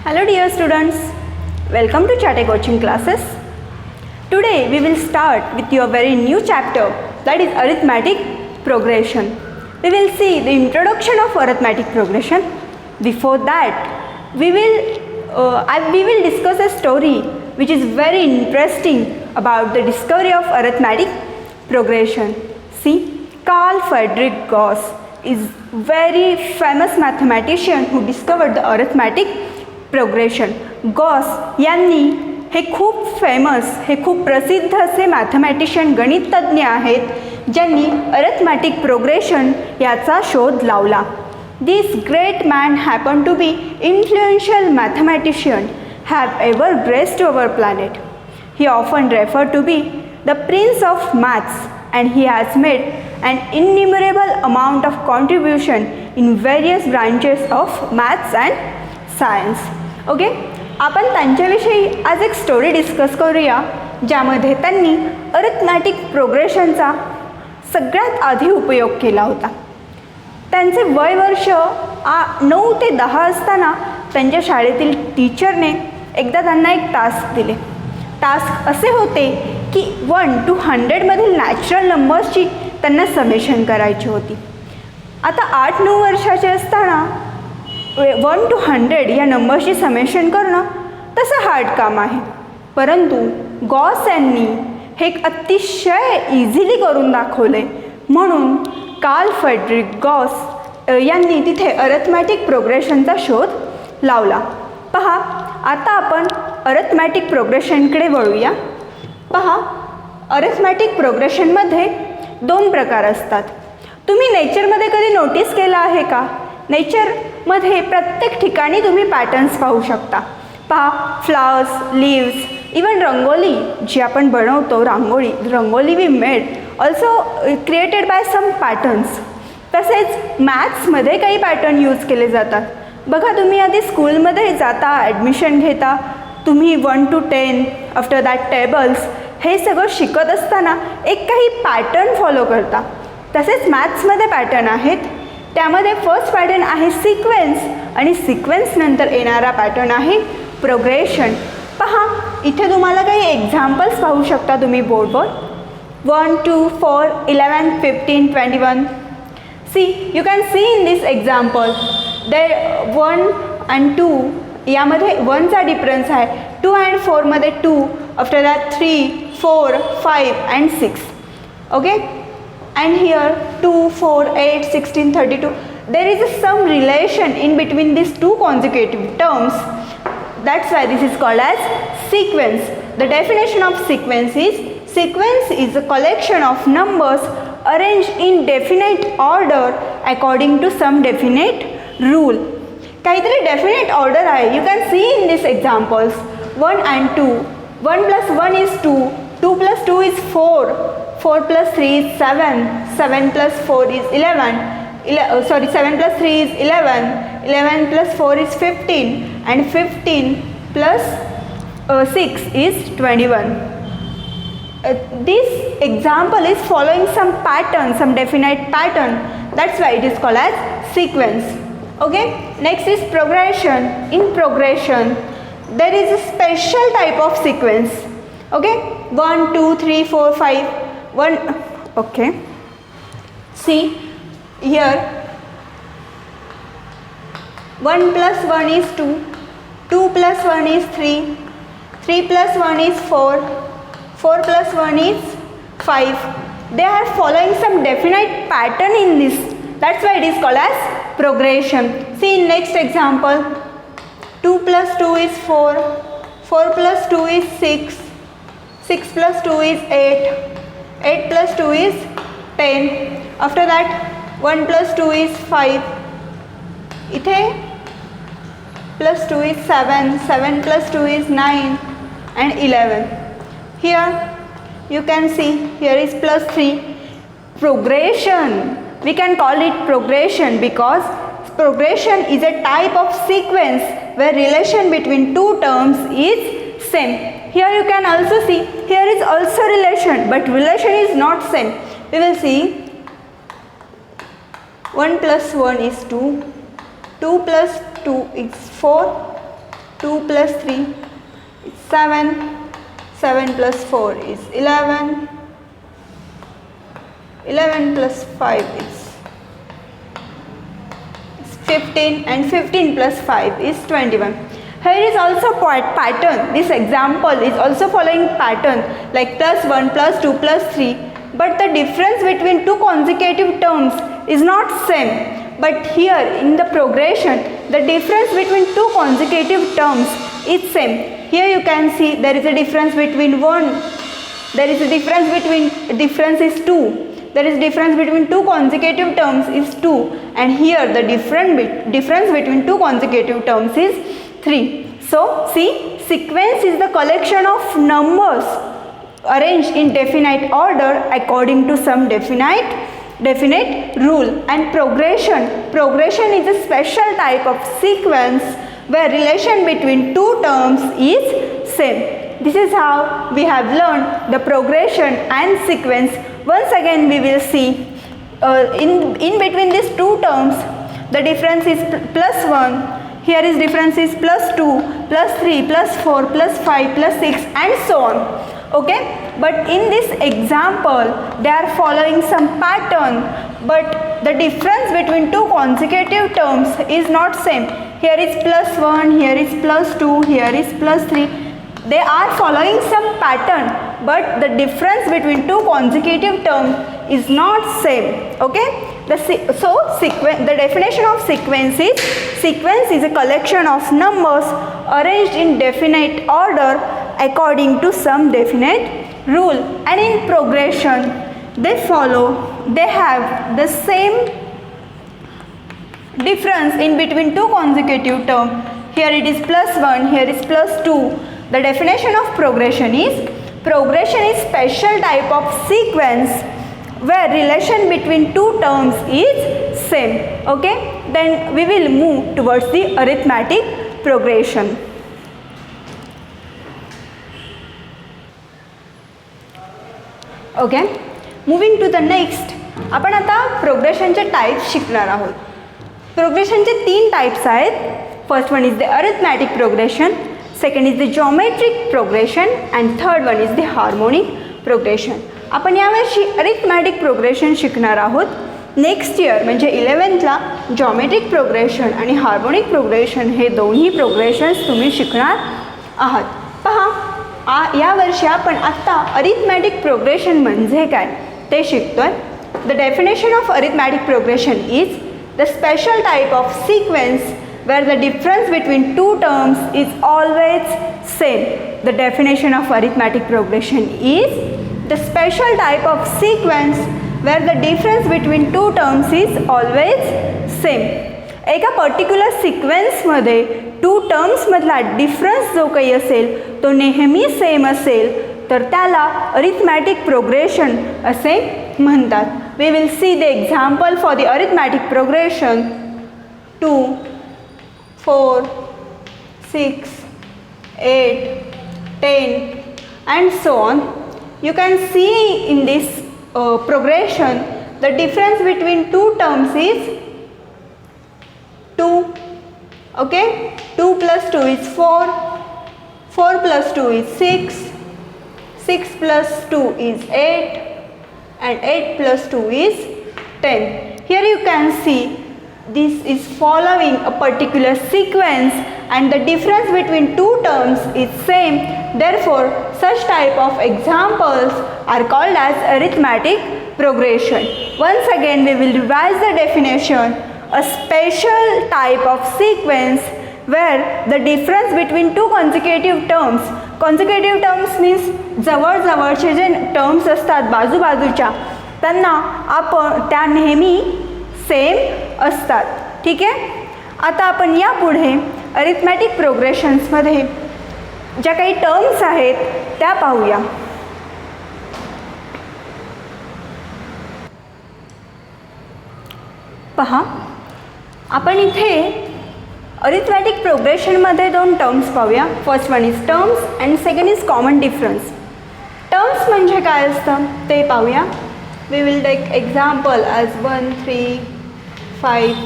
Hello dear students, welcome to Chatty Coaching classes. Today we will start with your very new chapter, that is arithmetic progression. We will see the introduction of arithmetic progression. Before that, we will discuss a story which is very interesting about the discovery of arithmetic progression. See, Carl Friedrich Gauss is very famous mathematician who discovered the arithmetic progression. Gauss यांनी हे खूप प्रसिद्ध असे mathematician गणितज्ञ आहेत ज्यांनी arithmetic progression याचा शोध लावला. This great man happen to be influential mathematician have ever graced our planet. He often refer to be the prince of maths and he has made an innumerable amount of contribution in various branches of maths and science. Okay, आपण त्यांच्याविषयी आज एक story discuss करूया ज्यामध्ये त्यांनी arithmetic प्रोग्रेशनचा सगळ्यात आधी उपयोग केला होता. त्यांचे वय वर्ष 9 ते 10 असताना त्यांच्या शाळेतील टीचरने एकदा त्यांना एक टास्क दिले. टास्क असे होते की 1 to 100 मधील नॅचरल नंबर्सची त्यांना समेशन करायची होती. आता 8-9 वर्षाचे असताना 1 to 100 या नंबर्सची समेशन करणं तसं हार्ड काम आहे, परंतु गॉस यांनी हे एक अतिशय इझिली करून दाखवले. म्हणून कार्ल फ्रेडरिक गॉस यांनी तिथे अरिथमॅटिक प्रोग्रेशनचा शोध लावला. पहा, आता आपण अरिथमॅटिक प्रोग्रेशनकडे वळूया. पहा, अरिथमॅटिक प्रोग्रेशनमध्ये 2 प्रकार असतात. तुम्ही नेचरमध्ये कधी नोटीस केलं आहे का? नेचरमध्ये प्रत्येक ठिकाणी तुम्ही पॅटर्न्स पाहू शकता. पहा, फ्लावर्स, लीव्स, इवन रंगोली जी आपण बनवतो, rangoli we made also created by some patterns. तसेच मॅथ्समध्ये काही पॅटर्न यूज केले जातात. बघा, तुम्ही आधी स्कूलमध्ये जाता, ॲडमिशन घेता, तुम्ही 1 to 10 आफ्टर दॅट टेबल्स हे सगळं शिकत असताना एक काही पॅटर्न फॉलो करता. तसेच मॅथ्समध्ये पॅटर्न आहेत. त्यामध्ये फर्स्ट पॅटर्न आहे सिक्वेन्स आणि सिक्वेन्स नंतर येणारा पॅटर्न आहे प्रोग्रेशन. पहा, इथे तुम्हाला काही एक्झाम्पल्स पाहू शकता तुम्ही बोर्डवर. 1, 2, 4, 11, 15, 21. See, you can see in this example there 1 and 2 यामध्ये 1चा डिफरन्स आहे. 2 and 4 मध्ये 2, after that 3, 4, 5 and 6. Okay, and here 2, 4, 8, 16, 32. There is some relation in between these two consecutive terms. That's why this is called as sequence. The definition of sequence is a collection of numbers arranged in definite order according to some definite rule. काहीतरी definite order आहे. You can see in these examples 1 and 2. 1 plus 1 is 2. 2 plus 2 is 4. 4 plus 3 is 7. 7 plus 4 is 11. 7 plus 3 is 11. 11 plus 4 is 15. And 15 plus 6 is 21. This example is following some pattern, some definite pattern. That's why it is called as sequence. Okay, next is progression. In progression, there is a special type of sequence. Okay, 1, 2, 3, 4, 5. 1. Okay, see here 1 plus 1 is 2. 2 plus 1 is 3. 3 plus 1 is 4. 4 plus 1 is 5. They are following some definite pattern in this. That's why it is called as progression. See in next example, 2 plus 2 is 4. 4 plus 2 is 6. 6 plus 2 is 8. 8 plus 2 is 10. After that 1 plus 2 is 5. इथे plus 2 is 7. 7 plus 2 is 9 and 11. Here you can see here is plus 3. Progression, we can call it progression because progression is a type of sequence where relation between two terms is same. Here you can also see here is also relation, but relation is not same. We will see 1 plus 1 is 2. 2 plus 2 is 4. 2 plus 3 is 7, 7 plus 4 is 11, 11 plus 5 is 15, and 15 plus 5 is 21. Here is also pattern. This example is also following pattern like plus 1, plus 2, plus 3, but the difference between two consecutive terms is not same. But here in the progression, the difference between two consecutive terms is same. Here you can see there is a difference between 1, there is a difference between, difference is 2. There is difference between two consecutive terms is 2, and here the difference between two consecutive terms is 3. So see, sequence is the collection of numbers arranged in definite order according to some definite rule. And progression is a special type of sequence where relation between two terms is same. This is how we have learned the progression and sequence. Once again we will see in between these two terms the difference is plus 1, here is difference is plus 2, plus 3, plus 4, plus 5, plus 6 and so on. Okay, but in this example they are following some pattern, but the difference between two consecutive terms is not same. Here is plus 1, here is plus 2, here is plus 3. They are following some pattern, but the difference between two consecutive terms is not same. Okay, the definition of sequence is a collection of numbers arranged in definite order according to some definite rule. And in progression they have the same difference in between two consecutive terms. Here it is plus 1, here is plus 2. The definition of progression is special type of sequence where relation between two terms is same. Okay, then we will move towards the arithmetic progression. Okay, moving to the next, आपण आता प्रोग्रेशनचे types शिकणार आहोत. प्रोग्रेशनचे 3 types आहेत. First one is the arithmetic progression, second is the geometric progression and third one is the harmonic progression. आपण यावर्षी arithmetic progression शिकणार आहोत. Next year म्हणजे 11thला जॉमेट्रिक प्रोग्रेशन आणि हार्मोनिक प्रोग्रेशन हे दोन्ही प्रोग्रेशन्स तुम्ही शिकणार आहात. पहा, यावर्षी आपण आत्ता अरिथमॅटिक प्रोग्रेशन म्हणजे काय ते शिकतोय. The definition of arithmetic progression is the special type of sequence where the difference between two terms is always same. The definition of arithmetic progression is the special type of sequence where the difference between two terms is always same. एका particular सिक्वेन्समध्ये to टर्म्समधला difference जो काही असेल तो नेहमी same असेल तर त्याला arithmetic progression असे म्हणतात. We will see the example for the arithmetic progression. 2, 4, 6, 8, 10 and so on. You can see in this progression the difference between two terms is 2. Okay, 2 plus 2 is 4, 4 plus 2 is 6, 6 plus 2 is 8 and 8 plus 2 is 10. Here you can see this is following a particular sequence and the difference between two terms is same. Therefore, such type of examples are called as arithmetic progression. Once again, we will revise the definition. A special type of sequence where the difference between two consecutive terms means जवळजवळचे J terms असतात बाजूबाजूच्या त्यांना आपण त्या नेहमी same असतात. ठीक आहे, आता आपण यापुढे अरिथमॅटिक प्रोग्रेशन्समध्ये ज्या काही टर्म्स आहेत त्या पाहूया. पहा, आपण इथे अरिथमॅटिक प्रोग्रेशनमध्ये 2 टर्म्स पाहूया. First one is terms and second is common difference. Terms म्हणजे काय असतं ते पाहूया. We will take example as 1, 3, 5,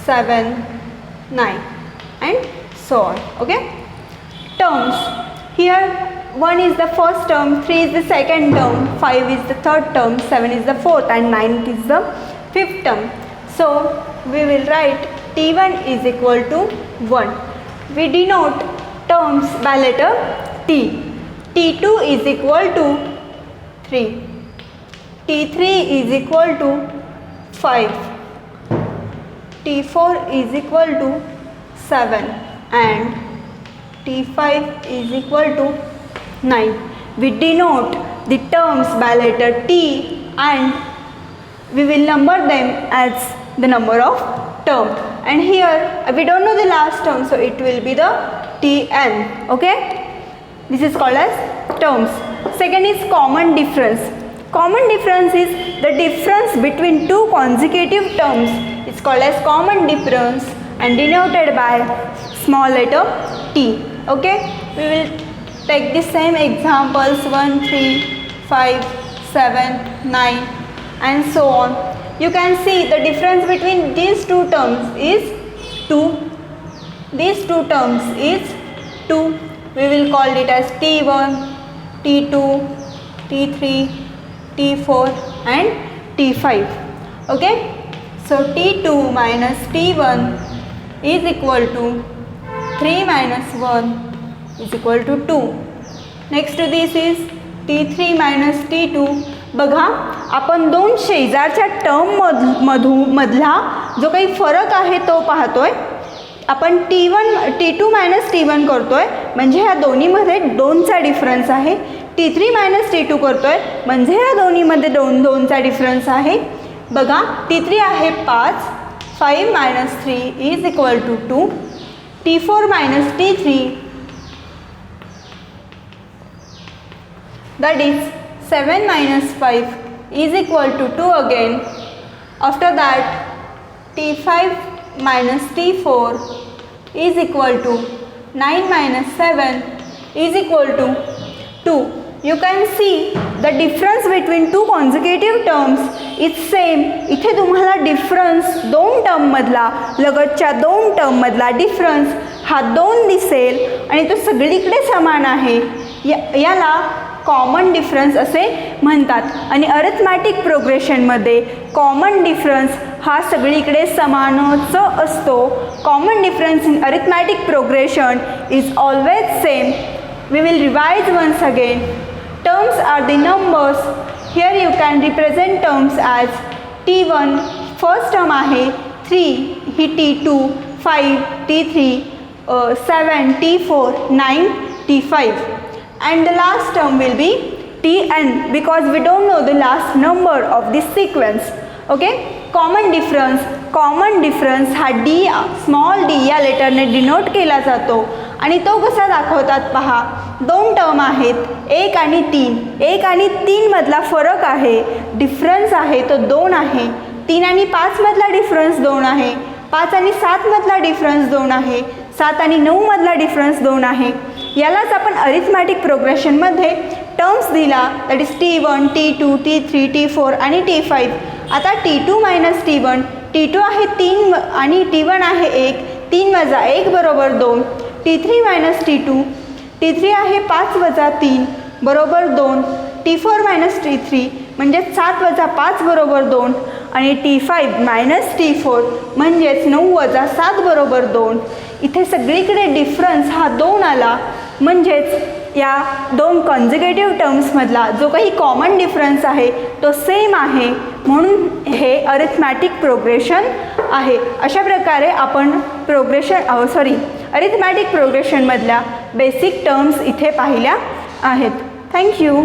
7, 9 and so on. Okay, terms. Here 1 is the first term, 3 is the second term, 5 is the third term, 7 is the fourth, and 9 is the fifth term. So we will write T1 is equal to 1. We denote terms by letter T. T2 is equal to 3. T3 is equal to 5. T4 is equal to 7 and T5 is equal to 9. We denote the terms by letter T and we will number them as the number of term. And here we don't know the last term, so it will be the Tn. Okay, this is called as terms. Second is common difference. Common difference is the difference between two consecutive terms. It's called as common difference and denoted by small letter t. Okay, we will take the same examples 1, 3, 5, 7, 9 and so on. You can see the difference between these two terms is 2. These two terms is 2. We will call it as T1, T2, T3, T4 and T5. Okay, so T2 minus T1 is equal to 3 minus 1 is equal to 2. Next to this is T3 minus T2. बघा, आपण दोन शेजारच्या term मधला जो काही फरक आहे तो पाहतोय. आपण T2 मायनस T1 करतोय म्हणजे ह्या दोन्हीमध्ये 2चा डिफरन्स आहे. T3 मायनस T2 करतोय म्हणजे ह्या दोन्हीमध्ये 2चा डिफरन्स आहे. बघा, T3 आहे 5. 5 minus 3 is equal to 2. T4 minus T3 that is 7 minus 5 is equal to 2 again. After that T5 minus T4 is equal to 9 minus 7 is equal to 2. You can see the difference between two consecutive terms is same. इथे तुम्हाला difference दोन term मधला, लगतच्या दोन term मधला difference हा 2 दिसेल आणि तो सगळीकडे समान आहे. याला कॉमन डिफरन्स असे म्हणतात. आणि अरिथमॅटिक प्रोग्रेशनमध्ये कॉमन डिफरन्स हा सगळीकडे समानच असतो. Common difference in arithmetic progression is always same. We will revise once again. Terms are the numbers. Here you can represent terms as T1 first term आहे 3, ही T2, 5 T3, 7 T4, 9 T5. And the last term will be Tn because we don't know the last number of this sequence. Okay, common difference हा d small d या लेटरने denote केला जातो. आणि तो कसा दाखवतात पहा. 2 टर्म आहेत 1 आणि 3. 1 आणि 3 मधला फरक आहे, डिफरन्स आहे तो 2 आहे. 3 आणि 5 मधला डिफरन्स 2 आहे. 5 आणि 7 मधला डिफरन्स 2 आहे. 7 आणि 9 मधला डिफरन्स 2 आहे. यालाच आपण अरिथमॅटिक प्रोग्रेशनमध्ये टर्म्स दिला, that is T1, T2, T3, T4 आणि T5. आता T2 मायनस T1. T2 आहे 3 आणि T1 आहे 1. 3 वजा 1 बरोबर 2. T3 minus T2. T3 आहे 5 वजा 3 बरोबर 2. T4 मायनस T3 म्हणजे 7 वजा 5 बरोबर 2. आणि T5 मायनस T4 म्हणजेच 9 वजा 7 बरोबर 2. इथे सगळीकडे डिफरन्स हा 2 आला. म्हणजेच या 2 कॉन्झिक्युटिव्ह टर्म्समधला जो काही कॉमन डिफरन्स आहे तो सेम आहे. म्हणून हे अरिथमॅटिक प्रोग्रेशन आहे. अशा प्रकारे आपण अरिथमॅटिक प्रोग्रेशनमधल्या बेसिक टर्म्स इथे पाहिल्या आहेत. थँक्यू.